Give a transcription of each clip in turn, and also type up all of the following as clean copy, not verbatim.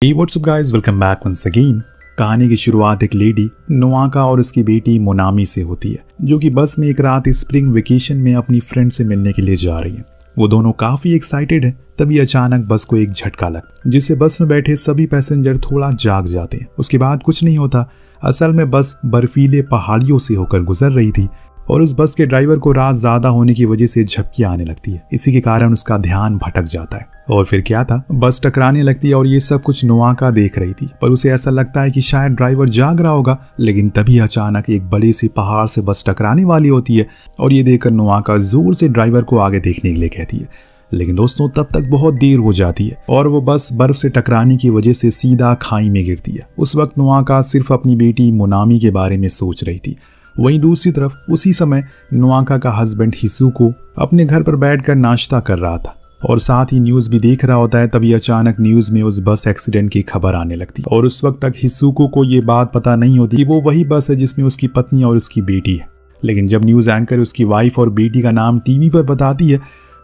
Hey, what's up guys? Welcome back once again। कहानी की शुरुआत एक लेडी नोआका और उसकी बेटी मोनामी से होती है, जो कि बस में एक रात स्प्रिंग वेकेशन में अपनी फ्रेंड से मिलने के लिए जा रही है। वो दोनों काफी एक्साइटेड हैं। तभी अचानक बस को एक झटका लगा, जिससे बस में बैठे सभी पैसेंजर थोड़ा जाग जाते हैं। उसके बाद कुछ नहीं होता। असल में बस बर्फीले पहाड़ियों से होकर गुजर रही थी और उस बस के ड्राइवर को रात ज्यादा होने की वजह से झपकियां आने लगती है। इसी के कारण उसका ध्यान भटक जाता है और फिर क्या था, बस टकराने लगती है और ये सब कुछ नोआका देख रही थी। पर उसे ऐसा लगता है कि शायद ड्राइवर जाग रहा होगा, लेकिन तभी अचानक एक बड़े से पहाड़ से बस टकराने वाली होती है और ये देखकर नोआका जोर से ड्राइवर को आगे देखने के लिए कहती है। लेकिन दोस्तों तब तक बहुत देर हो जाती है और वो बस बर्फ से टकराने की वजह से सीधा खाई में गिरती है। उस वक्त नोआका सिर्फ अपनी बेटी मोनामी के बारे में सोच रही थी। वहीं दूसरी तरफ उसी समय नोआका का हस्बैंड हिसुको अपने घर पर बैठकर नाश्ता कर रहा था और साथ ही न्यूज़ भी देख रहा होता है। तभी अचानक न्यूज़ में उस बस एक्सीडेंट की खबर आने लगती है और उस वक्त तक हिसुको को ये बात पता नहीं होती कि वो वही बस है जिसमें उसकी पत्नी और उसकी बेटी है। लेकिन जब न्यूज़ एंकर उसकी वाइफ और बेटी का नाम टीवी पर बताती है,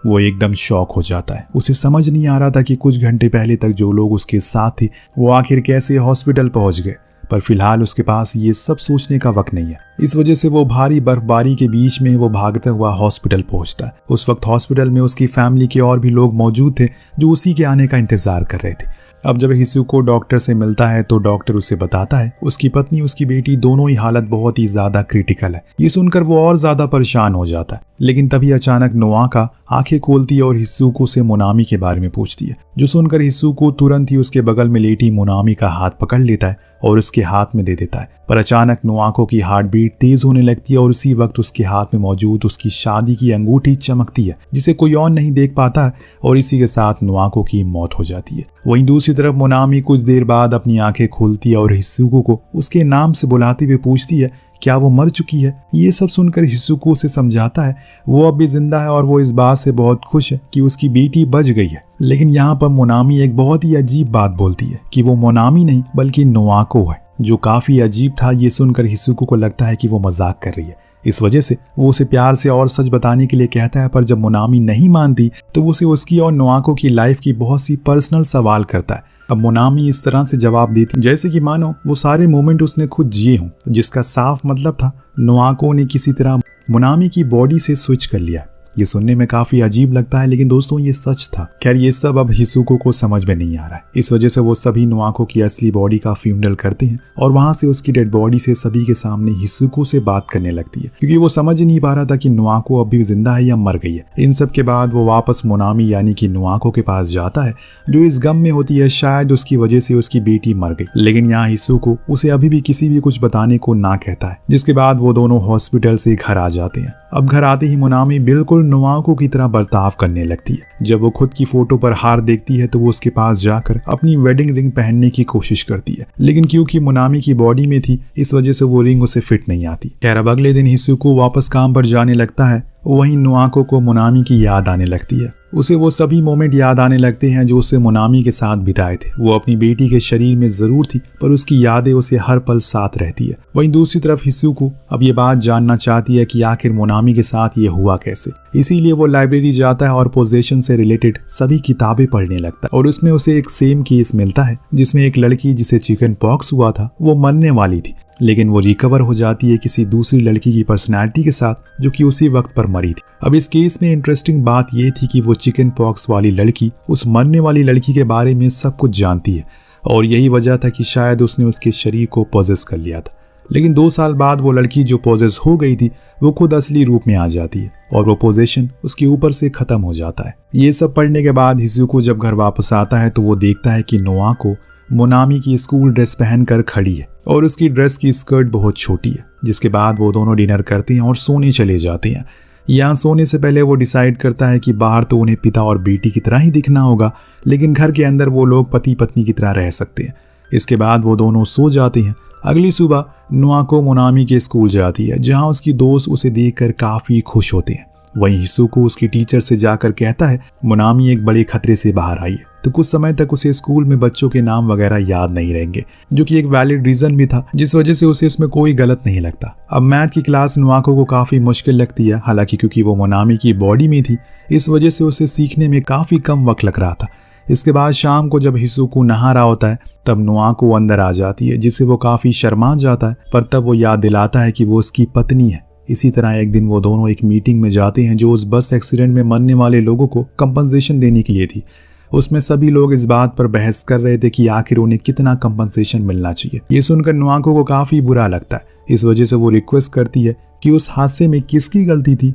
वो एकदम शॉक हो जाता है। उसे समझ नहीं आ रहा था कि कुछ घंटे पहले तक जो लोग उसके साथ थे वो आखिर कैसे हॉस्पिटल पहुंच गए। पर फिलहाल उसके पास ये सब सोचने का वक्त नहीं है। इस वजह से वो भारी बर्फबारी के बीच में वो भागता हुआ हॉस्पिटल पहुंचता है। उस वक्त हॉस्पिटल में उसकी फैमिली के और भी लोग मौजूद थे जो उसी के आने का इंतजार कर रहे थे। अब जब हिसुको डॉक्टर से मिलता है तो डॉक्टर उसे बताता है उसकी पत्नी उसकी बेटी दोनों ही हालत बहुत ही ज्यादा क्रिटिकल है। ये सुनकर वो और ज्यादा परेशान हो जाता है। लेकिन तभी अचानक नोआका आंखें खोलती है और हिसुको से मोनामी के बारे में पूछती है, जो सुनकर हिसुको तुरंत ही उसके बगल में लेटी मोनामी का हाथ पकड़ लेता है और उसके हाथ में दे देता है। पर अचानक नोआको की हार्ट बीट तेज होने लगती है और उसी वक्त उसके हाथ में मौजूद उसकी शादी की अंगूठी चमकती है, जिसे कोई और नहीं देख पाता है और इसी के साथ नोआको की मौत हो जाती है। वहीं दूसरी तरफ मोनामी कुछ देर बाद अपनी आंखें खोलती है और हिसुको को उसके नाम से बुलाते हुए पूछती है क्या वो मर चुकी है। ये सब सुनकर हिसुको उसे समझाता है वो अब भी जिंदा है और वो इस बात से बहुत खुश है कि उसकी बेटी बच गई है। लेकिन यहाँ पर मोनामी एक बहुत ही अजीब बात बोलती है कि वो मोनामी नहीं बल्कि नोआको है, जो काफी अजीब था। ये सुनकर हिसुको को लगता है कि वो मजाक कर रही है। इस वजह से वो उसे प्यार से और सच बताने के लिए कहता है। पर जब मोनामी नहीं मानती तो उसे उसकी और नोआको की लाइफ की बहुत सी पर्सनल सवाल करता है। अब मोनामी इस तरह से जवाब देती जैसे कि मानो वो सारे मोमेंट उसने खुद जिए हों, जिसका साफ मतलब था नोआको ने किसी तरह मोनामी की बॉडी से स्विच कर लिया। ये सुनने में काफी अजीब लगता है, लेकिन दोस्तों ये सच था। खैर ये सब अब हिसुको को समझ में नहीं आ रहा है। इस वजह से वो सभी नोआको की असली बॉडी का फ्यूनरल करते हैं और वहां से उसकी डेड बॉडी से सभी के सामने हिसुको से बात करने लगती है, क्योंकि वो समझ ही नहीं पा रहा था कि नोआको अभी जिंदा है या मर गई है। इन सब के बाद वो वापस मोनामी यानी कि नोआको के पास जाता है, जो इस गम में होती है शायद उसकी वजह से उसकी बेटी मर गई। लेकिन यहाँ हिसुको उसे अभी भी किसी भी कुछ बताने को ना कहता है, जिसके बाद वो दोनों हॉस्पिटल से घर आ जाते हैं। अब घर आते ही मोनामी बिल्कुल नोआको की तरह बर्ताव करने लगती है। जब वो खुद की फोटो पर हार देखती है तो वो उसके पास जाकर अपनी वेडिंग रिंग पहनने की कोशिश करती है, लेकिन क्योंकि मोनामी की बॉडी में थी इस वजह से वो रिंग उसे फिट नहीं आती। खैर अब अगले दिन हिसुको वापस काम पर जाने लगता है। वहीं नोआको को मोनामी की याद आने लगती है। उसे वो सभी मोमेंट याद आने लगते हैं जो उसे मोनामी के साथ बिताए थे। वो अपनी बेटी के शरीर में जरूर थी, पर उसकी यादें उसे हर पल साथ रहती है। वहीं दूसरी तरफ हिसुको अब ये बात जानना चाहती है कि आखिर मोनामी के साथ ये हुआ कैसे। इसीलिए वो लाइब्रेरी जाता है और पोजेशन से रिलेटेड सभी किताबें पढ़ने लगता है और उसमें उसे एक सेम केस मिलता है जिसमें एक लड़की जिसे चिकन पॉक्स हुआ था वो मरने वाली थी, लेकिन वो रिकवर हो जाती है किसी दूसरी लड़की की पर्सनैलिटी के साथ जो कि उसी वक्त पर मरी थी। अब इस केस में इंटरेस्टिंग बात ये थी कि वो चिकन पॉक्स वाली लड़की उस मरने वाली लड़की के बारे में सब कुछ जानती है और यही वजह था कि शायद उसने उसके शरीर को पॉजेस कर लिया था। लेकिन 2 साल बाद वो लड़की जो पॉजेस हो गई थी वो खुद असली रूप में आ जाती है और वो पोजेशन उसके ऊपर से खत्म हो जाता है। ये सब पढ़ने के बाद हिसुको जब घर वापस आता है तो वो देखता है कि नोआको मोनामी की स्कूल ड्रेस पहनकर खड़ी है और उसकी ड्रेस की स्कर्ट बहुत छोटी है। जिसके बाद वो दोनों डिनर करते हैं और सोने चले जाते हैं। यहाँ सोने से पहले वो डिसाइड करता है कि बाहर तो उन्हें पिता और बेटी की तरह ही दिखना होगा, लेकिन घर के अंदर वो लोग पति पत्नी की तरह रह सकते हैं। इसके बाद वो दोनों सो जाते हैं। अगली सुबह नोआको मोनामी के स्कूल जाती है, जहाँ उसकी दोस्त उसे देखकर काफी खुश होते हैं। वहीं हिसुको उसकी टीचर से जाकर कहता है मोनामी एक बड़े खतरे से बाहर आई है। तो कुछ समय तक उसे स्कूल में बच्चों के नाम वगैरह याद नहीं रहेंगे, जो कि एक वैलिड रीजन भी था, जिस वजह से उसे इसमें कोई गलत नहीं लगता। अब मैथ की क्लास नोआको को काफी मुश्किल लगती है, हालांकि क्योंकि वो मोनामी की बॉडी में थी इस वजह से उसे सीखने में काफी कम वक्त लग रहा था। इसके बाद शाम को जब हिसुको नहा रहा होता है तब नुआको अंदर आ जाती है, जिससे वो काफी शर्मा जाता है, पर तब वो याद दिलाता है कि वो उसकी पत्नी है। इसी तरह एक दिन वो दोनों एक मीटिंग में जाते हैं जो उस बस एक्सीडेंट में मरने वाले लोगों को कंपनसेशन देने के लिए थी। उसमें सभी लोग इस बात पर बहस कर रहे थे कि आखिर उन्हें कितना कंपनसेशन मिलना चाहिए। ये सुनकर नुआको को काफी बुरा लगता है। इस वजह से वो रिक्वेस्ट करती है कि उस हादसे में किसकी गलती थी,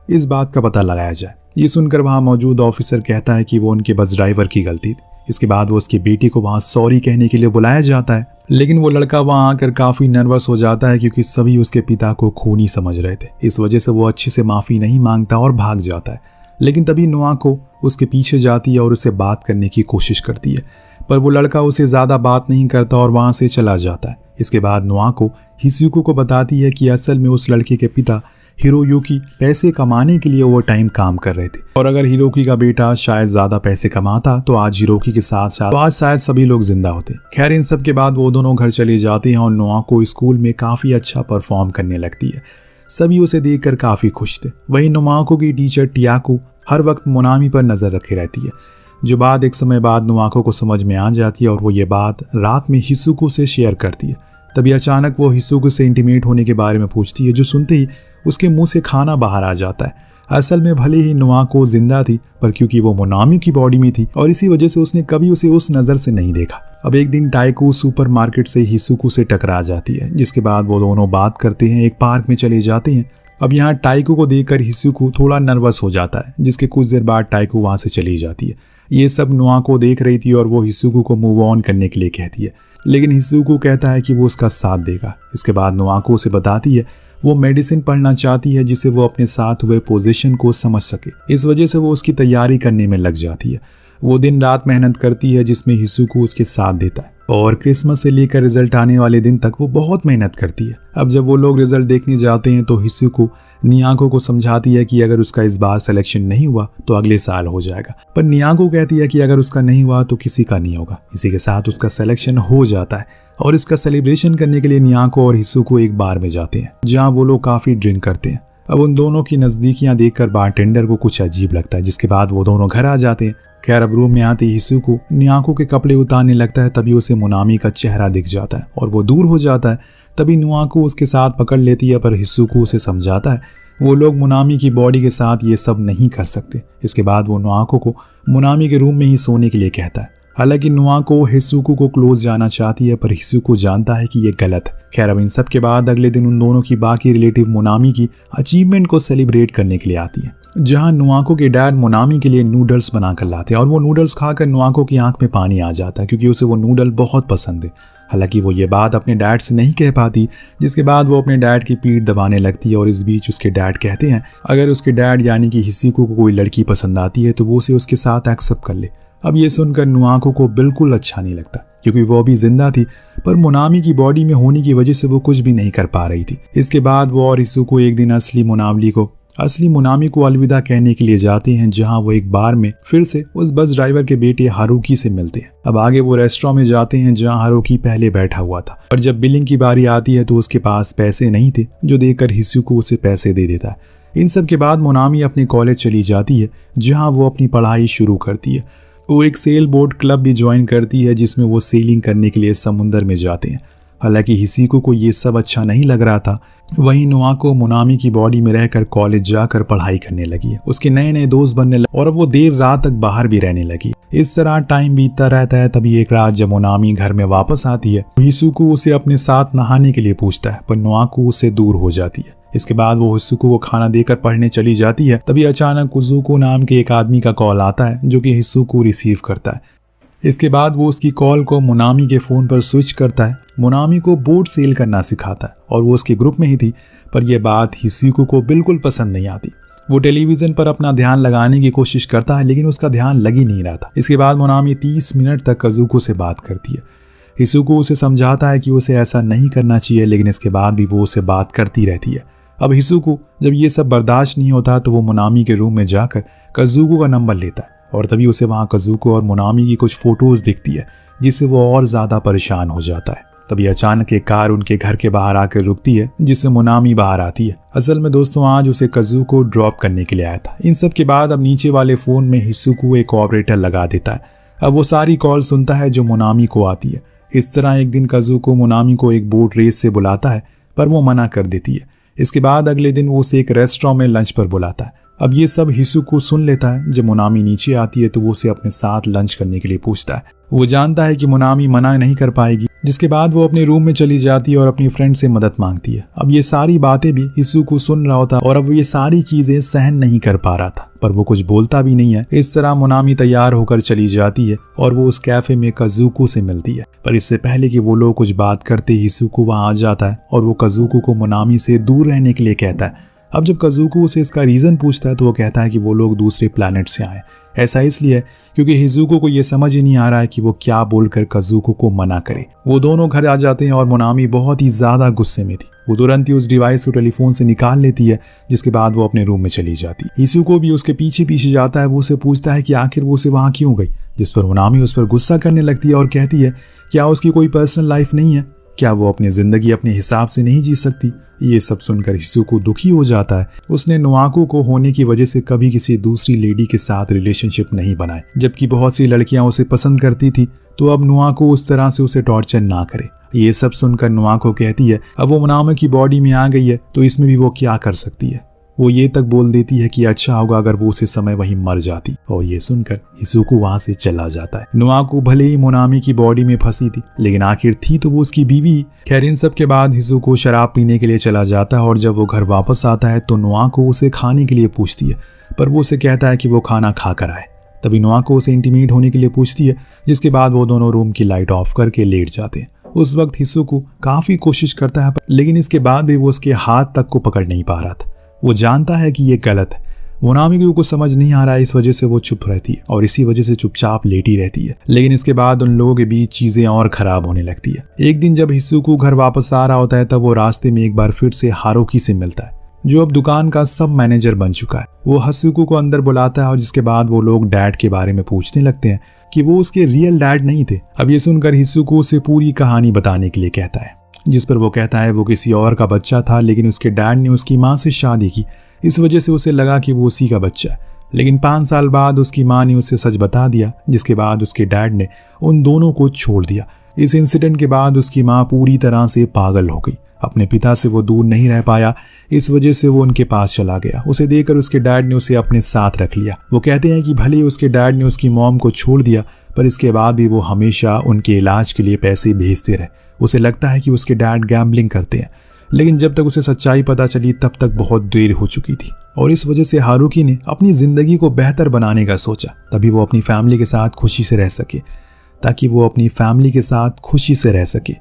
इस बात का पता लगाया जाए। ये सुनकर वहां मौजूद ऑफिसर कहता है कि वो उनके बस ड्राइवर की गलती थी। इसके बाद वो उसकी बेटी को वहां सॉरी कहने के लिए बुलाया जाता है, लेकिन वो लड़का वहां आकर काफी नर्वस हो जाता है क्योंकि सभी उसके पिता को खूनी समझ रहे थे। इस वजह से वो अच्छे से माफी नहीं मांगता और भाग जाता है। लेकिन तभी नुआको उसके पीछे जाती है और उससे बात करने की कोशिश करती है, पर वो लड़का उसे ज्यादा बात नहीं करता और वहां से चला जाता है। इसके बाद नुआको हिसुको को बताती है कि असल में उस लड़के के पिता हिरोयुकी पैसे कमाने के लिए ओवर टाइम काम कर रहे थे, और अगर हिरोकी का बेटा शायद ज्यादा पैसे कमाता तो आज हिरोकी के साथ साथ आज शायद सभी लोग जिंदा होते। खैर, इन सब के बाद वो दोनों घर चले जाते हैं और नुआको स्कूल में काफी अच्छा परफॉर्म करने लगती है। सभी उसे देखकर काफी खुश थे। वहीं नुआको की टीचर टियाको हर वक्त मोनामी पर नजर रखे रहती है, जो बात एक समय बाद नुआको को समझ में आ जाती है और वो ये बात रात में हिसुको से शेयर करती है। तभी अचानक वो हिसुको से इंटीमेट होने के बारे में पूछती है, जो सुनते ही उसके मुंह से खाना बाहर आ जाता है। असल में भले ही नुआको जिंदा थी, पर क्योंकि वो मोनामी की बॉडी में थी और इसी वजह से उसने कभी उसे उस नजर से नहीं देखा। अब एक दिन टाइको सुपरमार्केट से हिसुको से टकरा जाती है, जिसके बाद वो दोनों बात करते हैं, एक पार्क में चले जाते हैं। अब यहाँ टाइको को देखकर हिसुको थोड़ा नर्वस हो जाता है, जिसके कुछ देर बाद टाइको वहां से चली जाती है। ये सब नुआको देख रही थी और वो हिसुको को मूव ऑन करने के लिए कहती है, लेकिन हिसुको कहता है कि वो उसका साथ देगा। इसके बाद नुआको उसे बताती है वो मेडिसिन पढ़ना चाहती है जिससे वो अपने साथ हुए पोजीशन को समझ सके। इस वजह से वो उसकी तैयारी करने में लग जाती है। वो दिन रात मेहनत करती है जिसमें हिसुको उसके साथ देता है, और क्रिसमस से लेकर रिजल्ट आने वाले दिन तक वो बहुत मेहनत करती है। अब जब वो लोग रिजल्ट देखने जाते हैं तो हिसुको नियाको को समझाती है कि अगर उसका इस बार सिलेक्शन नहीं हुआ तो अगले साल हो जाएगा, पर नियाको कहती है कि अगर उसका नहीं हुआ तो किसी का नहीं होगा। इसी के साथ उसका सिलेक्शन हो जाता है और इसका सेलिब्रेशन करने के लिए नियाको और हिसुको एक बार में जाते हैं, जहाँ वो लोग काफी ड्रिंक करते हैं। अब उन दोनों की नजदीकियां देखकर बारटेंडर को कुछ अजीब लगता है, जिसके बाद वो दोनों घर आ जाते हैं। खैर, अब रूम में आते ही हिसुको नियाको के कपड़े उतारने लगता है, तभी उसे मोनामी का चेहरा दिख जाता है और वो दूर हो जाता है। तभी नुआको उसके साथ पकड़ लेती है, पर हिसुको उसे समझाता है वो लोग मोनामी की बॉडी के साथ ये सब नहीं कर सकते। इसके बाद वो नुआको को मोनामी के रूम में ही सोने के लिए कहता है। हालांकि नुआको हिसुको को क्लोज जाना चाहती है, पर हिसुको जानता है कि ये गलत है। खैर, अब इन सब के बाद अगले दिन उन दोनों की बाकी रिलेटिव मोनामी की अचीवमेंट को सेलिब्रेट करने के लिए आती है, जहां नुआको के डैड मोनामी के लिए नूडल्स बनाकर लाते हैं और वो नूडल्स खाकर नुआको की आंख में पानी आ जाता है क्योंकि उसे वो नूडल बहुत पसंद है। हालांकि वो ये बात अपने डैड से नहीं कह पाती, जिसके बाद वो अपने डैड की पीठ दबाने लगती है और इस बीच उसके डैड कहते हैं अगर उसके डैड यानी कि हिसुको को कोई लड़की पसंद आती है तो वो उसे उसके साथ एक्सेप्ट कर ले। अब ये सुनकर नुआको को बिल्कुल अच्छा नहीं लगता क्योंकि वो अभी जिंदा थी, पर मोनामी की बॉडी में होने की वजह से वो कुछ भी नहीं कर पा रही थी। इसके बाद वो और हिसुको एक दिन असली मोनामी को अलविदा कहने के लिए जाते हैं, जहां वो एक बार में फिर से उस बस ड्राइवर के बेटे हारुकी से मिलते हैं। अब आगे वो रेस्टोरेंट में जाते हैं जहां हारुकी पहले बैठा हुआ था, पर जब बिलिंग की बारी आती है तो उसके पास पैसे नहीं थे, जो देखकर हिसुको उसे पैसे दे देता है। इन सब के बाद मोनामी अपने कॉलेज चली जाती है, जहाँ वो अपनी पढ़ाई शुरू करती है। वो एक सेल बोट क्लब भी ज्वाइन करती है जिसमें वो सेलिंग करने के लिए समुंदर में जाते हैं। हालांकि हिसुको को ये सब अच्छा नहीं लग रहा था। वहीं नुआको मोनामी की बॉडी में रहकर कॉलेज जाकर पढ़ाई करने लगी है। उसके नए नए दोस्त बनने लगे और अब वो देर रात तक बाहर भी रहने लगी। इस तरह टाइम बीतता रहता है। तभी एक रात जब मोनामी घर में वापस आती है, हिसुको उसे अपने साथ नहाने के लिए पूछता है, पर नुआको उससे दूर हो जाती है। इसके बाद वो हिसुको को खाना देकर पढ़ने चली जाती है। तभी अचानक कुजुको नाम के एक आदमी का कॉल आता है, जो कि हिसुको रिसीव करता है। इसके बाद वो उसकी कॉल को मोनामी के फोन पर स्विच करता है, मोनामी को बोट सेल करना सिखाता है और वो उसके ग्रुप में ही थी। पर यह बात हिसुको को बिल्कुल पसंद नहीं आती। वो टेलीविजन पर अपना ध्यान लगाने की कोशिश करता है, लेकिन उसका ध्यान लग ही नहीं रहा था। इसके बाद मोनामी 30 मिनट तक कुजुको से बात करती है। हिसुको उसे समझाता है कि उसे ऐसा नहीं करना चाहिए, लेकिन इसके बाद भी वो उसे बात करती रहती है। अब हिसुको जब ये सब बर्दाश्त नहीं होता तो वो मोनामी के रूम में जाकर कुजुको का नंबर लेता है और तभी उसे वहाँ कुजुको और मोनामी की कुछ फोटोज दिखती है, जिससे वो और ज्यादा परेशान हो जाता है। तभी अचानक एक कार उनके घर के बाहर आकर रुकती है, जिससे मोनामी बाहर आती है। असल में दोस्तों आज उसे कुजुको ड्रॉप करने के लिए आया था। इन सब के बाद अब नीचे वाले फोन में हिसुको एक ऑपरेटर लगा देता है। अब वो सारी कॉल सुनता है जो मोनामी को आती है। इस तरह एक दिन काजुको मोनामी को एक बोट रेस से बुलाता है, पर वो मना कर देती है। इसके बाद अगले दिन वो उसे एक रेस्टोरेंट में लंच पर बुलाता है। अब ये सब हिसुको सुन लेता है। जब मोनामी नीचे आती है तो वो उसे अपने साथ लंच करने के लिए पूछता है। वो जानता है कि मोनामी मना नहीं कर पाएगी, जिसके बाद वो अपने रूम में चली जाती है और अपनी फ्रेंड से मदद मांगती है। अब ये सारी बातें भी हिसुको सुन रहा होता और अब वो ये सारी चीजें सहन नहीं कर पा रहा था, पर वो कुछ बोलता भी नहीं है। इस तरह मोनामी तैयार होकर चली जाती है और वो उस कैफे में काजुको से मिलती है, पर इससे पहले कि वो लोग कुछ बात करते हिसुको वहां आ जाता है और वो काजुको को मोनामी से दूर रहने के लिए कहता है। अब जब काजुको उसे इसका रीजन पूछता है तो वो कहता है कि वो लोग दूसरे प्लैनेट से आए। ऐसा इसलिए क्योंकि हिजुको को ये समझ ही नहीं आ रहा है कि वो क्या बोलकर काजुको को मना करे। वो दोनों घर आ जाते हैं और मोनामी बहुत ही ज्यादा गुस्से में थी। वो तुरंत ही उस डिवाइस को टेलीफोन से निकाल लेती है, जिसके बाद वो अपने रूम में चली जाती है। हिजुको भी उसके पीछे पीछे जाता है। वो उसे पूछता है कि आखिर वो उसे वहां क्यों गई, जिस पर मोनामी उस पर गुस्सा करने लगती है और कहती है क्या उसकी कोई पर्सनल लाइफ नहीं है, क्या वो अपनी जिंदगी अपने हिसाब से नहीं जी सकती। ये सब सुनकर हिसुको दुखी हो जाता है। उसने नोआको को होने की वजह से कभी किसी दूसरी लेडी के साथ रिलेशनशिप नहीं बनाए, जबकि बहुत सी लड़कियां उसे पसंद करती थी, तो अब नोआको उस तरह से उसे टॉर्चर ना करे। ये सब सुनकर नोआको कहती है अब वो मोनामी की बॉडी में आ गई है तो इसमें भी वो क्या कर सकती है। वो ये तक बोल देती है कि अच्छा होगा अगर वो उसे समय वहीं मर जाती, और ये सुनकर हिसुको वहां से चला जाता है। नोआको भले ही मोनामी की बॉडी में फंसी थी, लेकिन आखिर थी तो वो उसकी बीवी। खैर इन सब के बाद हिसुको शराब पीने के लिए चला जाता है और जब वो घर वापस आता है तो नोआको उसे खाने के लिए पूछती है, पर वो उसे कहता है कि वो खाना खा कर आए। तभी नोआको उसे इंटीमेट होने के लिए पूछती है, जिसके बाद वो दोनों रूम की लाइट ऑफ करके लेट जाते हैं। उस वक्त हिसुको काफी कोशिश करता है, लेकिन इसके बाद भी वो उसके हाथ तक को पकड़ नहीं पा रहा था। वो जानता है कि ये गलत है। मोनामी को कुछ समझ नहीं आ रहा है, इस वजह से वो चुप रहती है और इसी वजह से चुपचाप लेटी रहती है। लेकिन इसके बाद उन लोगों के बीच चीजें और खराब होने लगती है। एक दिन जब हिसुको घर वापस आ रहा होता है तब वो रास्ते में एक बार फिर से हारुकी से मिलता है, जो अब दुकान का सब मैनेजर बन चुका है। वो हिसुको को अंदर बुलाता है और जिसके बाद वो लोग डैड के बारे में पूछने लगते हैं कि वो उसके रियल डैड नहीं थे। अब ये सुनकर हिसुको उसे पूरी कहानी बताने के लिए कहता है, जिस पर वो कहता है वो किसी और का बच्चा था, लेकिन उसके डैड ने उसकी माँ से शादी की, इस वजह से उसे लगा कि वो उसी का बच्चा है। लेकिन 5 साल बाद उसकी माँ ने उसे सच बता दिया, जिसके बाद उसके डैड ने उन दोनों को छोड़ दिया। इस इंसिडेंट के बाद उसकी माँ पूरी तरह से पागल हो गई। अपने पिता से वो दूर नहीं रह पाया, इस वजह से वो उनके पास चला गया। उसे देखकर उसके डैड ने उसे अपने साथ रख लिया। वो कहते हैं कि भले ही उसके डैड ने उसकी मॉम को छोड़ दिया, पर इसके बाद भी वो हमेशा उनके इलाज के लिए पैसे भेजते रहे। उसे लगता है कि उसके डैड गैम्बलिंग करते हैं, लेकिन जब तक उसे सच्चाई पता चली तब तक बहुत देर हो चुकी थी, और इस वजह से हारुकी ने अपनी जिंदगी को बेहतर बनाने का सोचा, तभी वो अपनी फैमिली के साथ खुशी से रह सके, ताकि वो अपनी फैमिली के साथ खुशी से रह सके।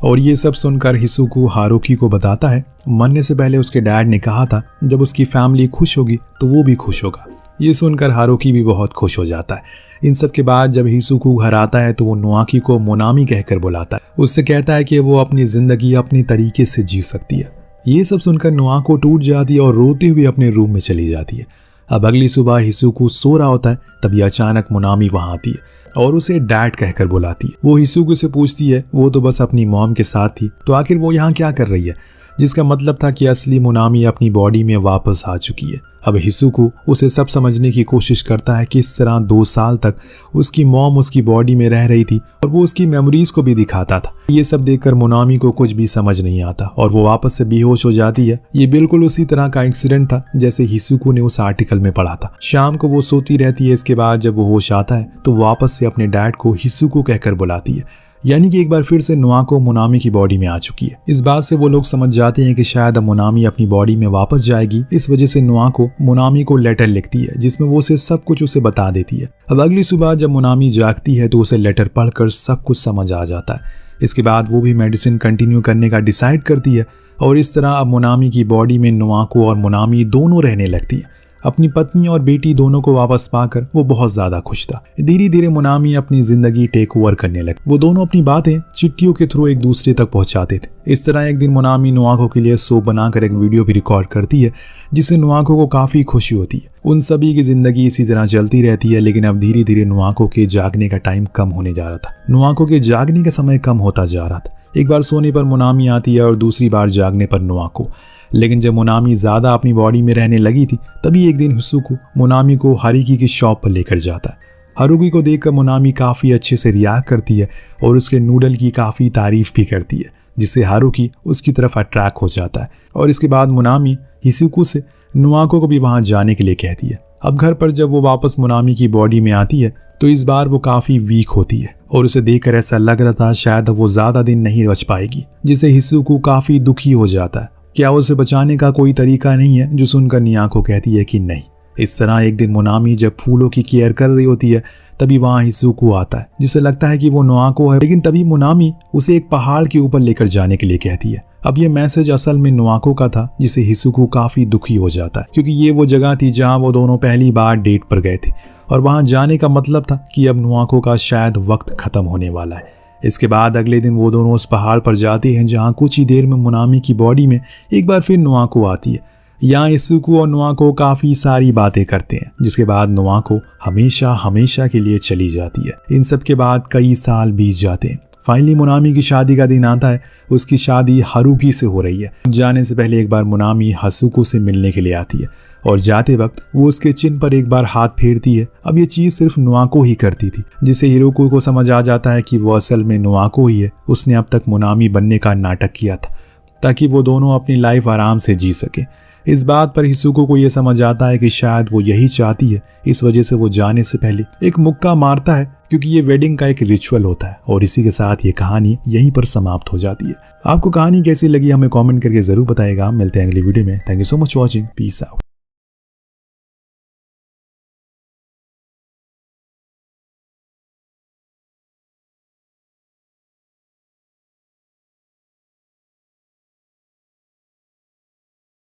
और ये सब सुनकर हिसुको हारुकी को बताता है, मरने से पहले उसके डैड ने कहा था जब उसकी फैमिली खुश होगी तो वो भी खुश होगा। ये सुनकर हारुकी भी बहुत खुश हो जाता है। इन सब के बाद जब हिसुको घर आता है तो वो नोआकी को मोनामी कहकर बुलाता है। उससे कहता है कि वो अपनी जिंदगी अपने तरीके से जी सकती है। ये सब सुनकर नोआको टूट जाती है और रोते हुए अपने रूम में चली जाती है। अब अगली सुबह हिसुको सो रहा होता है, तभी अचानक मोनामी वहां आती है और उसे डैड कहकर बुलाती है। वो हिसुको से पूछती है वो तो बस अपनी मॉम के साथ थी, तो आखिर वो यहाँ क्या कर रही है, जिसका मतलब था कि असली मोनामी अपनी बॉडी में वापस आ चुकी है। अब हिसुको उसे सब समझने की कोशिश करता है कि इस तरह 2 साल तक उसकी मॉम उसकी बॉडी में रह रही थी और वो उसकी मेमोरीज को भी दिखाता था। ये सब देखकर मोनामी को कुछ भी समझ नहीं आता और वो वापस से बेहोश हो जाती है। ये बिल्कुल उसी तरह का इंसिडेंट था जैसे हिसुको ने उस आर्टिकल में पढ़ा था। शाम को वो सोती रहती है। इसके बाद जब वो होश आता है तो वापस से अपने डैड को हिसुको कहकर बुलाती है, यानी कि एक बार फिर से नोआको मोनामी की बॉडी में आ चुकी है। इस बात से वो लोग समझ जाते हैं कि शायद अब मोनामी अपनी बॉडी में वापस जाएगी। इस वजह से नोआको मोनामी को लेटर लिखती है जिसमें वो उसे सब कुछ उसे बता देती है। अब अगली सुबह जब मोनामी जागती है तो उसे लेटर पढ़कर सब कुछ समझ आ जाता है। इसके बाद वो भी मेडिसिन कंटिन्यू करने का डिसाइड करती है और इस तरह अब मोनामी की बॉडी में नोआको और मोनामी दोनों रहने लगती है। अपनी पत्नी और बेटी दोनों को वापस पाकर वो बहुत ज्यादा खुश था। धीरे धीरे मोनामी अपनी जिंदगी टेक ओवर करने लगी। वो दोनों अपनी बातें चिट्ठियों के थ्रू एक दूसरे तक पहुंचाते थे। इस तरह एक दिन मोनामी नोआको के लिए सोप बनाकर एक वीडियो भी रिकॉर्ड करती है जिससे नोआको को काफी खुशी होती है। उन सभी की जिंदगी इसी तरह चलती रहती है। लेकिन अब धीरे धीरे नोआको के जागने का टाइम कम होने जा रहा था। नोआको के जागने का समय कम होता जा रहा था। एक बार सोने पर मोनामी आती है और दूसरी बार जागने पर नोआको। लेकिन जब मोनामी ज्यादा अपनी बॉडी में रहने लगी थी तभी एक दिन हिसुको मोनामी को हारुकी की शॉप पर लेकर जाता है। हारुकी को देखकर मोनामी काफी अच्छे से रिएक्ट करती है और उसके नूडल की काफी तारीफ भी करती है, जिससे हारुकी उसकी तरफ अट्रैक्ट हो जाता है। और इसके बाद मोनामी हिसुको से नुआको को भी वहां जाने के लिए कहती है। अब घर पर जब वो वापस मोनामी की बॉडी में आती है तो इस बार वो काफी वीक होती है और उसे देखकर ऐसा लग रहा था शायद वो ज्यादा दिन नहीं बच पाएगी, जिससे हिसुको काफी दुखी हो जाता है। क्या उसे बचाने का कोई तरीका नहीं है, जो सुनकर नियाको कहती है कि नहीं। इस तरह एक दिन मोनामी जब फूलों की केयर कर रही होती है तभी वहां हिसुको आता है, जिसे लगता है कि वो नुआको है, लेकिन तभी मोनामी उसे एक पहाड़ के ऊपर लेकर जाने के लिए कहती है। अब ये मैसेज असल में नुआको का था, जिससे हिसुको काफी दुखी हो जाता है, क्योंकि ये वो जगह थी जहां वो दोनों पहली बार डेट पर गए थे और वहां जाने का मतलब था कि अब नुआको का शायद वक्त खत्म होने वाला है। इसके बाद अगले दिन वो दोनों उस पहाड़ पर जाते हैं जहां कुछ ही देर में मोनामी की बॉडी में एक बार फिर नुआको आती है। यहाँ हिसुको और नुआको काफी सारी बातें करते हैं, जिसके बाद नुआको हमेशा हमेशा के लिए चली जाती है। इन सब के बाद कई साल बीत जाते हैं। फाइनली मोनामी की शादी का दिन आता है। उसकी शादी हारुकी से हो रही है। जाने से पहले एक बार मोनामी हिसुको से मिलने के लिए आती है और जाते वक्त वो उसके चिन पर एक बार हाथ फेरती है। अब ये चीज सिर्फ नुआको ही करती थी, जिससे हिरोको को समझ आ जाता है कि वो असल में नुआको ही है। उसने अब तक मोनामी बनने का नाटक किया था ताकि वो दोनों अपनी लाइफ आराम से जी सके। इस बात पर हिसुको को यह समझ आता है कि शायद वो यही चाहती है। इस वजह से वो जाने से पहले एक मुक्का मारता है, क्योंकि ये वेडिंग का एक रिचुअल होता है। और इसी के साथ ये कहानी यहीं पर समाप्त हो जाती है। आपको कहानी कैसी लगी हमें कमेंट करके जरूर बताएगा। मिलते हैं अगली वीडियो में। Thank you so much watching. Peace out.